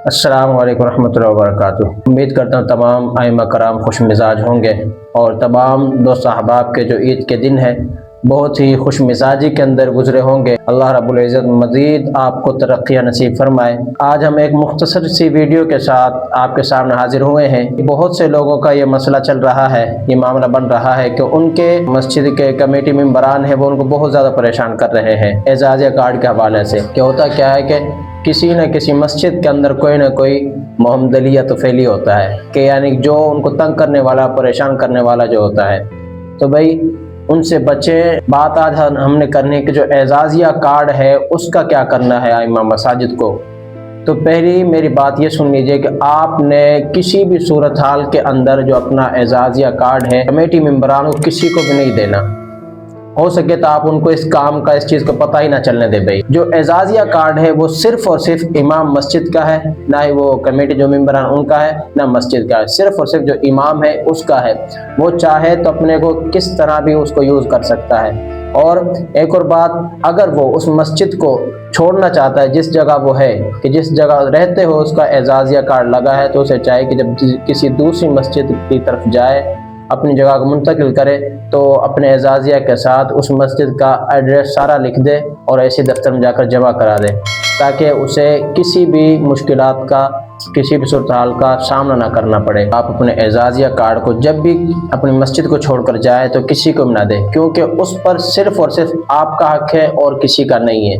السلام علیکم ورحمۃ اللہ وبرکاتہ۔ امید کرتا ہوں تمام ائمہ کرام خوش مزاج ہوں گے اور تمام دوست احباب کے جو عید کے دن ہے بہت ہی خوش مزاجی کے اندر گزرے ہوں گے۔ اللہ رب العزت مزید آپ کو ترقیاں نصیب فرمائے۔ آج ہم ایک مختصر سی ویڈیو کے ساتھ آپ کے سامنے حاضر ہوئے ہیں۔ بہت سے لوگوں کا یہ مسئلہ چل رہا ہے، یہ معاملہ بن رہا ہے کہ ان کے مسجد کے کمیٹی ممبران ہیں وہ ان کو بہت زیادہ پریشان کر رہے ہیں اعزازیہ کارڈ کے حوالے سے۔ کہ ہوتا کیا ہے کہ کسی نہ کسی مسجد کے اندر کوئی نہ کوئی محمد علی یا طفیلی ہوتا ہے کہ یعنی جو ان کو تنگ کرنے والا، پریشان کرنے والا جو ہوتا ہے، تو بھائی ان سے بچیں۔ بات آج ہم نے کرنے کہ جو اعزازیہ کارڈ ہے اس کا کیا کرنا ہے ائمہ مساجد کو۔ تو پہلی میری بات یہ سن لیجئے کہ آپ نے کسی بھی صورتحال کے اندر جو اپنا اعزازیہ کارڈ ہے کمیٹی ممبران کو کسی کو بھی نہیں دینا۔ ہو سکے تو آپ ان کو اس کام کا، اس چیز کا پتہ ہی نہ چلنے دے بھائی۔ جو اعزازیہ کارڈ ہے وہ صرف اور صرف امام مسجد کا ہے، نہ ہی وہ کمیٹی جو ممبران ان کا ہے، نہ مسجد کا ہے۔ صرف اور صرف جو امام ہے اس کا ہے۔ وہ چاہے تو اپنے کو کس طرح بھی اس کو یوز کر سکتا ہے۔ اور ایک اور بات، اگر وہ اس مسجد کو چھوڑنا چاہتا ہے جس جگہ وہ ہے، کہ جس جگہ رہتے ہو اس کا اعزازیہ کارڈ لگا ہے، تو اسے چاہے کہ جب کسی دوسری مسجد کی طرف جائے، اپنی جگہ کو منتقل کرے تو اپنے اعزازیہ کے ساتھ اس مسجد کا ایڈریس سارا لکھ دے اور ایسے دفتر میں جا کر جمع کرا دے، تاکہ اسے کسی بھی مشکلات کا، کسی بھی صورتحال کا سامنا نہ کرنا پڑے۔ آپ اپنے اعزازیہ کارڈ کو جب بھی اپنی مسجد کو چھوڑ کر جائے تو کسی کو بھی نہ دے، کیونکہ اس پر صرف اور صرف آپ کا حق ہے اور کسی کا نہیں ہے۔